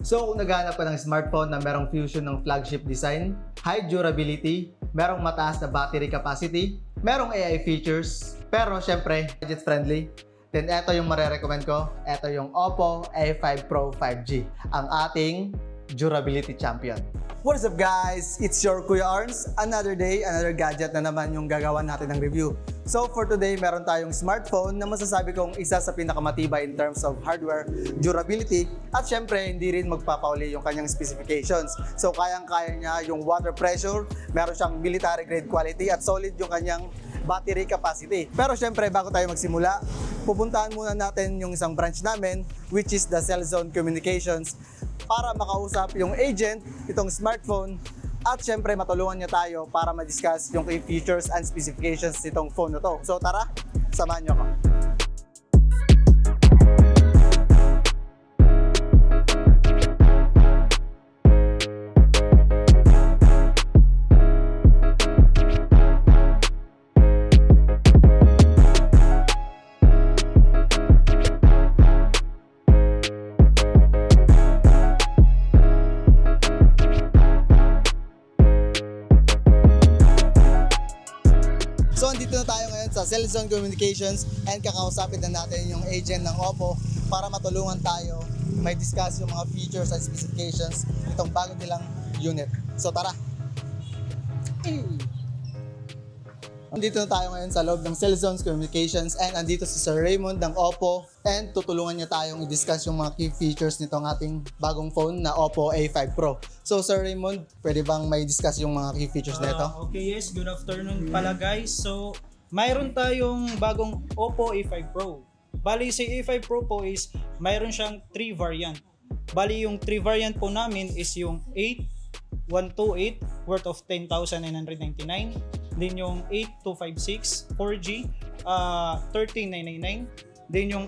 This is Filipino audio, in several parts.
So kung naghahanap ka ng smartphone na merong fusion ng flagship design, high durability, merong mataas na battery capacity, merong AI features, pero syempre budget friendly, then eto yung marerecommend ko, eto yung Oppo A5 Pro 5G, ang ating durability champion. What is up guys? It's your Kuya Arns. Another day, another gadget na naman yung gagawa natin ng review. So for today, meron tayong smartphone na masasabi kong isa sa pinakamatibay in terms of hardware, durability, at syempre hindi rin magpapauli yung kanyang specifications. So kayang-kaya niya yung water pressure, meron siyang military grade quality at solid yung kanyang battery capacity. Pero syempre bago tayo magsimula, pupuntahan muna natin yung isang branch namin which is the Cellzone Communications para makausap yung agent itong smartphone at syempre matulungan niya tayo para ma-discuss yung key features and specifications nitong phone na to. So tara, samahan niyo ako. So andito na tayo ngayon sa Cellzone Communications and kakausapin na natin yung agent ng Oppo para matulungan tayo may discuss yung mga features and specifications nitong bago nilang unit. So tara! Andito na tayo ngayon sa loob ng Cellzone Communications and andito si Sir Raymond ng Oppo and tutulungan niya tayong i-discuss yung mga key features nitong ating bagong phone na Oppo A5 Pro. So Sir Raymond, pwede bang may discuss yung mga key features na ito? Okay, yes. Good afternoon pala guys. So, mayroon tayong bagong Oppo A5 Pro. Bali, si A5 Pro po is mayroon siyang 3 variant. Bali, yung 3 variant po namin is yung 8128 worth of 10,999. Then yung 8256 4G 13,999. Then yung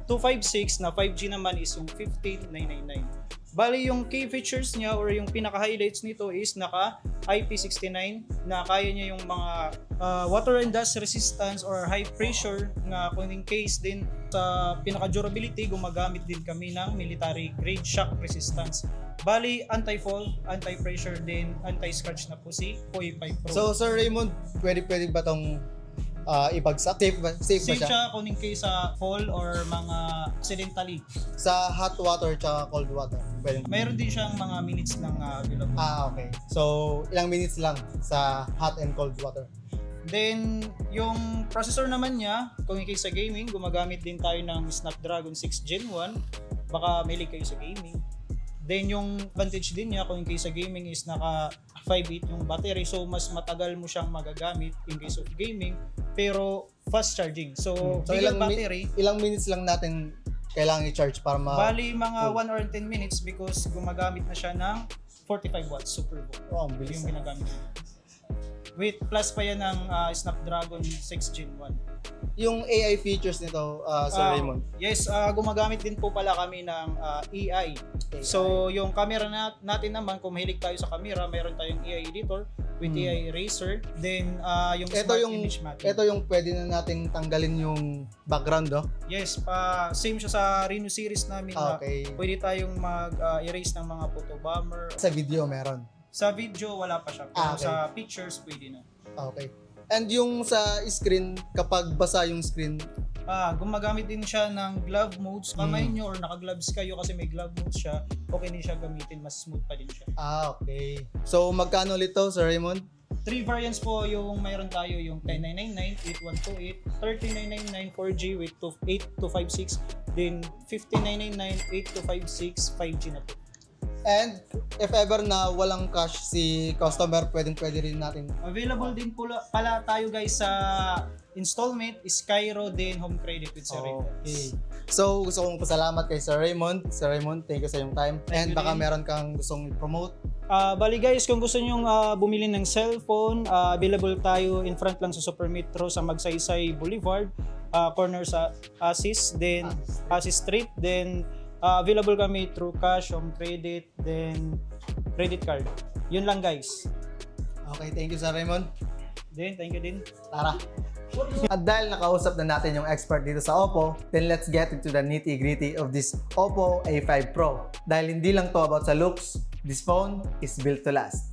8256 na 5G naman is yung 15,999. Bali yung key features niya or yung pinaka-highlights nito is naka IP69 na kaya niya yung mga water and dust resistance or high pressure na kung in case din sa pinaka-durability gumagamit din kami ng military grade shock resistance. Bali anti-fall, anti-pressure din, anti-scratch na po si A5 Pro. So Sir Raymond, pwede ba tong ibagsak? Safe ba siya? Kung in case sa fall or mga accidentally. Sa hot water tsaka cold water? Mayroon din siyang mga minutes ng available. Okay. So, ilang minutes lang sa hot and cold water? Then, yung processor naman niya, kung in case sa gaming, gumagamit din tayo ng Snapdragon 6 Gen 1. Baka mahilig kayo sa gaming. Then, yung advantage din niya, kung in case sa gaming is naka 5.8 yung battery. So, mas matagal mo siyang magagamit in case of gaming. Pero, fast charging. So bigger battery. Ilang minutes lang natin kailangan i-charge para Bali, mga 1 or 10 minutes because gumagamit na siya ng 45 watts Super Book. Oh, ang bilis yung ginagamit niya. With plus pa yan ng Snapdragon 6 Gen 1. Yung AI features nito, Sir Raymond? Yes, gumagamit din po pala kami ng AI. So, yung camera natin naman, kung mahilig tayo sa camera, meron tayong AI editor with AI eraser. Then, yung smart image mapping. Ito yung pwede na nating tanggalin yung background, no? Yes, same siya sa Reno series namin na pwede tayong mag-erase ng mga photo bomber. Sa video meron? Sa video, wala pa siya. Pero sa pictures, pwede na. Okay. And yung sa screen, kapag basa yung screen? Gumagamit din siya ng glove modes. Kamay nyo or naka-gloves kayo kasi may glove modes siya, okay din siya gamitin. Mas smooth pa din siya. Okay. So, magkano ulit to, Sir Raymond? 3 variants po yung mayroon tayo, yung 10999, 8128, 13999 4G with 8256, then 15999, 8256, 5G na po. And if ever na walang cash si customer, pwede rin natin. Available din pala tayo guys sa installment, Skyro, din home credit with Sir Raymond. Okay. So gusto kong pasalamat kay Sir Raymond. Sir Raymond, thank you sa iyong time. And baka meron kang gustong i-promote. Bali guys, kung gusto nyo bumili ng cellphone, available tayo in front lang sa Super Metro sa Magsaysay Boulevard, corner sa Asis, then Asis Street, then available kami through cash, home credit, then credit card. Yun lang guys. Okay, thank you Sir Raymond. Then, thank you din. Tara. At dahil nakausap na natin yung expert dito sa Oppo, then let's get into the nitty-gritty of this Oppo A5 Pro. Dahil hindi lang to about sa looks, this phone is built to last.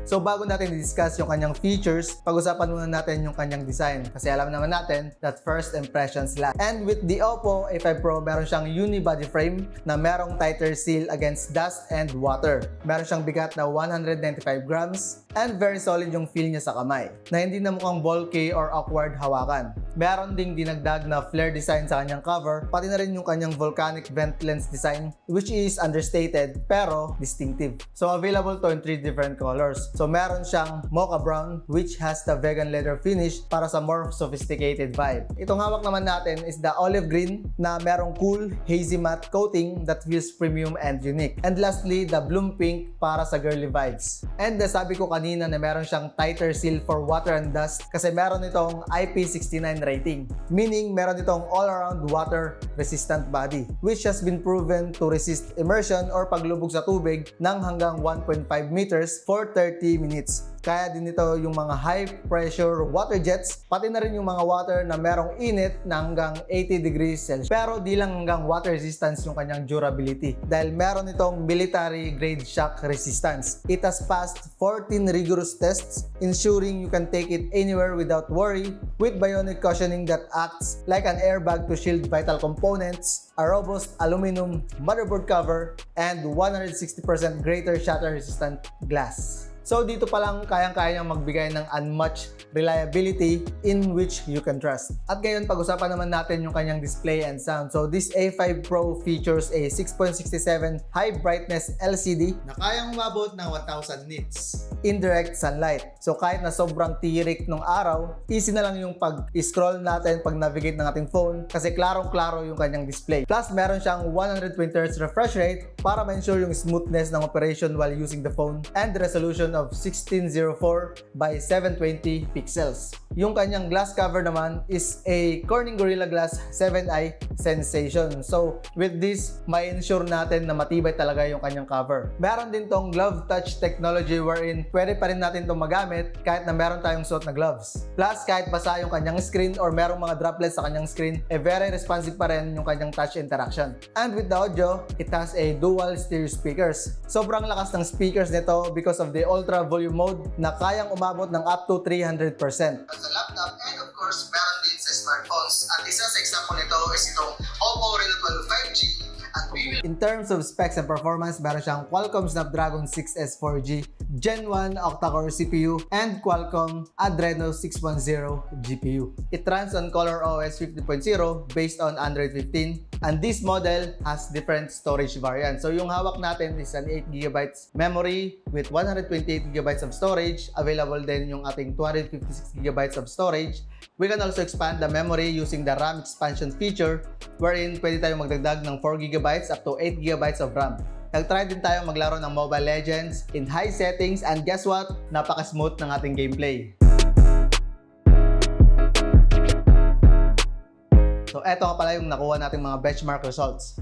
So bago natin i-discuss yung kanyang features, pag-usapan muna natin yung kanyang design. Kasi alam naman natin that first impressions last. And with the Oppo A5 Pro, meron siyang unibody frame na merong tighter seal against dust and water. Meron siyang bigat na 195 grams and very solid yung feel niya sa kamay, na hindi na mukhang bulky or awkward hawakan. Meron ding dinagdag na flare design sa kanyang cover, pati na rin yung kanyang volcanic vent lens design, which is understated pero distinctive. So available to in 3 different colors. So meron siyang mocha brown, which has the vegan leather finish para sa more sophisticated vibe. Itong hawak naman natin is the olive green na merong cool hazy matte coating that feels premium and unique. And lastly, the bloom pink para sa girly vibes. And sabi ko kanina na meron siyang tighter seal for water and dust kasi meron itong IP69 rating. Meaning meron itong all-around water resistant body, which has been proven to resist immersion or paglubog sa tubig ng hanggang 1.5 meters for 30 minutes. Kaya din ito yung mga high pressure water jets, pati na rin yung mga water na merong init na hanggang 80 degrees Celsius. Pero di lang hanggang water resistance yung kanyang durability dahil meron itong military grade shock resistance. It has passed 14 rigorous tests ensuring you can take it anywhere without worry, with bionic cushioning that acts like an airbag to shield vital components, a robust aluminum motherboard cover, and 160% greater shatter resistant glass. So dito pa lang kayang-kaya niyang magbigay ng unmatched reliability in which you can trust. At ngayon pag-usapan naman natin yung kanyang display and sound. So this A5 Pro features a 6.67 high brightness LCD na kayang umabot ng 1000 nits. Indirect sunlight. So kahit na sobrang tirik nung araw, easy na lang yung pag-scroll natin, pag-navigate ng ating phone kasi klarong-klaro yung kanyang display. Plus meron siyang 120Hz refresh rate para ma-ensure yung smoothness ng operation while using the phone, and the resolution of 1604 by 720 pixels. Yung kanyang glass cover naman is a Corning Gorilla Glass 7i Sensation. So with this, may ensure natin na matibay talaga yung kanyang cover. Meron din tong glove touch technology wherein pwede pa rin natin itong magamit kahit na meron tayong suot na gloves. Plus kahit basa yung kanyang screen or merong mga droplets sa kanyang screen, very responsive pa rin yung kanyang touch interaction. And with the audio, it has a dual stereo speakers. Sobrang lakas ng speakers nito because of the ultra volume mode na kayang umabot ng up to 300%. Sa laptop, and of course, meron din sa smartphones. At isa sa example nito is itong Oppo Reno 12 5G. In terms of specs and performance, meron siyang Qualcomm Snapdragon 6S 4G, Gen 1 octa-core CPU, and Qualcomm Adreno 610 GPU. It runs on ColorOS 50.0 based on Android 15, and this model has different storage variants. So yung hawak natin is an 8GB memory with 128GB of storage. Available din yung ating 256GB of storage. We can also expand the memory using the RAM expansion feature, wherein pwede tayong magdagdag ng 4GB up to 8GB of RAM. Nag-try din tayo maglaro ng Mobile Legends in high settings, and guess what? Napaka-smooth ng ating gameplay. So eto nga pala yung nakuha nating mga benchmark results.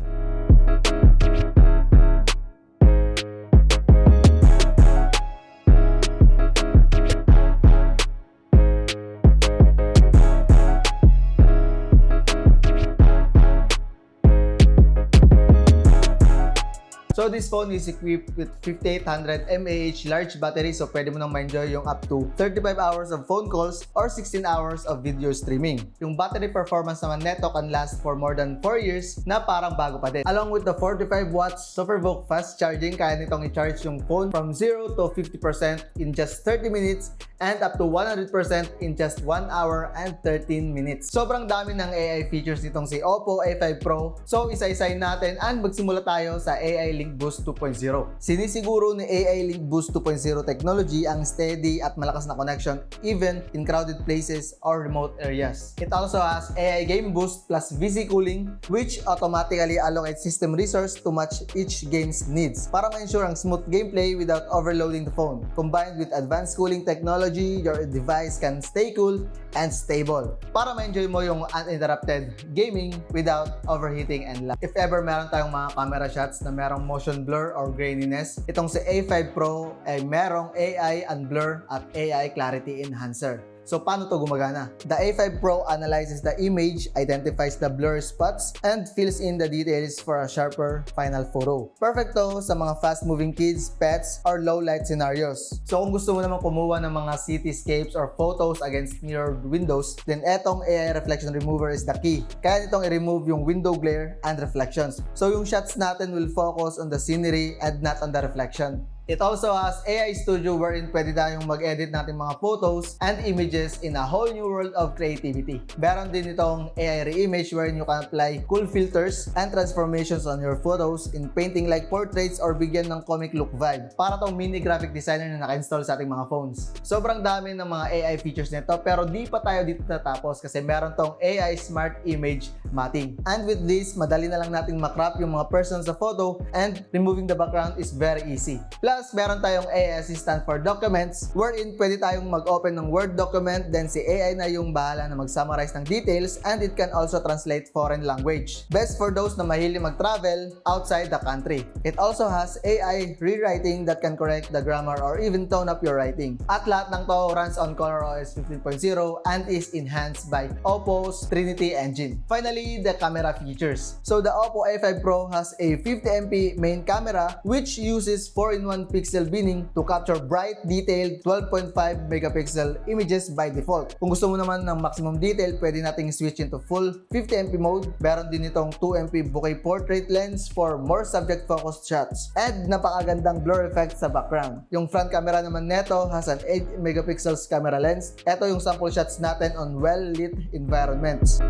So this phone is equipped with 5800 mAh large battery, so pwede mo nang ma-enjoy yung up to 35 hours of phone calls or 16 hours of video streaming. Yung battery performance naman neto can last for more than 4 years na parang bago pa din. Along with the 45 watts SuperVOOC fast charging, kaya nitong i-charge yung phone from 0 to 50% in just 30 minutes and up to 100% in just 1 hour and 13 minutes. Sobrang dami ng AI features nitong si Oppo A5 Pro. So isa-isayin natin and magsimula tayo sa AI Link Boost 2.0. Sinisiguro ni AI Link Boost 2.0 technology ang steady at malakas na connection even in crowded places or remote areas. It also has AI Game Boost plus VC Cooling, which automatically allocates system resource to match each game's needs para ma-ensure ang smooth gameplay without overloading the phone. Combined with advanced cooling technology, your device can stay cool and stable para ma-enjoy mo yung uninterrupted gaming without overheating and lag. If ever meron tayong mga camera shots na merong motion blur or graininess, itong si A5 Pro ay merong AI Unblur at AI Clarity Enhancer. So, paano to gumagana? The A5 Pro analyzes the image, identifies the blur spots, and fills in the details for a sharper final photo. Perfect to sa mga fast-moving kids, pets, or low-light scenarios. So, kung gusto mo naman kumuha ng mga cityscapes or photos against mirrored windows, then etong AI Reflection Remover is the key. Kaya nitong i-remove yung window glare and reflections. So, yung shots natin will focus on the scenery and not on the reflection. It also has AI Studio wherein pwede tayong mag-edit natin mga photos and images in a whole new world of creativity. Meron din itong AI Reimage wherein you can apply cool filters and transformations on your photos in painting like portraits or bigyan ng comic look vibe. Para tong mini graphic designer na naka-install sa ating mga phones. Sobrang dami ng mga AI features nito pero di pa tayo dito natapos kasi meron tong AI Smart Image Matting. And with this, madali na lang nating makrop yung mga person sa photo and removing the background is very easy. Plus, meron tayong AI Assistant for Documents wherein pwede tayong mag-open ng Word document then si AI na yung bahala na mag-summarize ng details and it can also translate foreign language. Best for those na mahilig mag-travel outside the country. It also has AI rewriting that can correct the grammar or even tone up your writing. At lahat ng to runs on ColorOS 15.0 and is enhanced by Oppo's Trinity Engine. Finally, the camera features. So the Oppo A5 Pro has a 50MP main camera which uses 4-in-1 pixel binning to capture bright, detailed 12.5 megapixel images by default. Kung gusto mo naman ng maximum detail, pwede nating switch into full 50MP mode. Meron din itong 2MP bokeh portrait lens for more subject-focused shots. And napakagandang blur effect sa background. Yung front camera naman neto has an 8 megapixels camera lens. Ito yung sample shots natin on well-lit environments.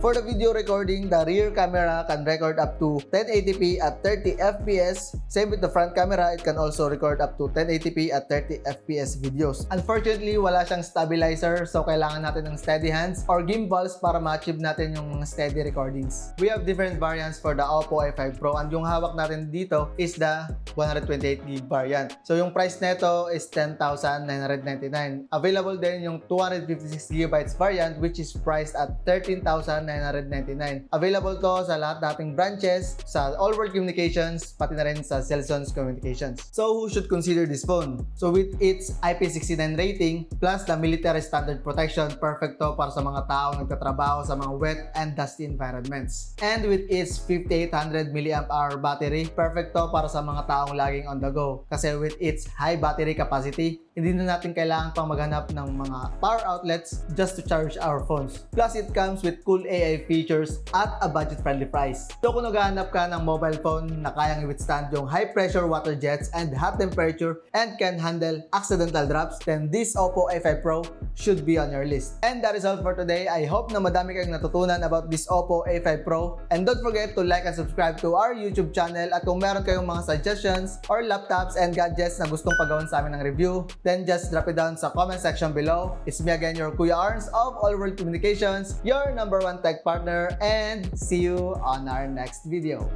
For the video recording, the rear camera can record up to 1080p at 30 fps. Same with the front camera, it can also record up to 1080p at 30 fps videos. Unfortunately, wala siyang stabilizer, so kailangan natin ng steady hands or gimbals para ma-achieve natin yung steady recordings. We have different variants for the Oppo A5 Pro and yung hawak natin dito is the 128GB variant. So yung price nito is 10,999. Available din yung 256GB variant which is priced at 13,999. Available to sa lahat nating branches, sa All World Communications, pati na rin sa Cellsons Communications. So who should consider this phone? So with its IP69 rating plus the military standard protection, perfect to para sa mga taong nagtatrabaho sa mga wet and dusty environments. And with its 5800 mAh battery, perfect to para sa mga taong laging on the go. Kasi with its high battery capacity, hindi na natin kailangan pang maghanap ng mga power outlets just to charge our phones. Plus, it comes with cool AI features at a budget-friendly price. So kung naghahanap ka ng mobile phone na kayang i-withstand yung high-pressure water jets and hot temperature and can handle accidental drops, then this Oppo A5 Pro should be on your list. And that is all for today. I hope na madami kayong natutunan about this Oppo A5 Pro. And don't forget to like and subscribe to our YouTube channel. At kung meron kayong mga suggestions or laptops and gadgets na gustong pagawin sa amin ng review, then just drop it down sa comment section below. It's me again, your Kuya Arns of All World Communications, your #1 tech partner, and see you on our next video.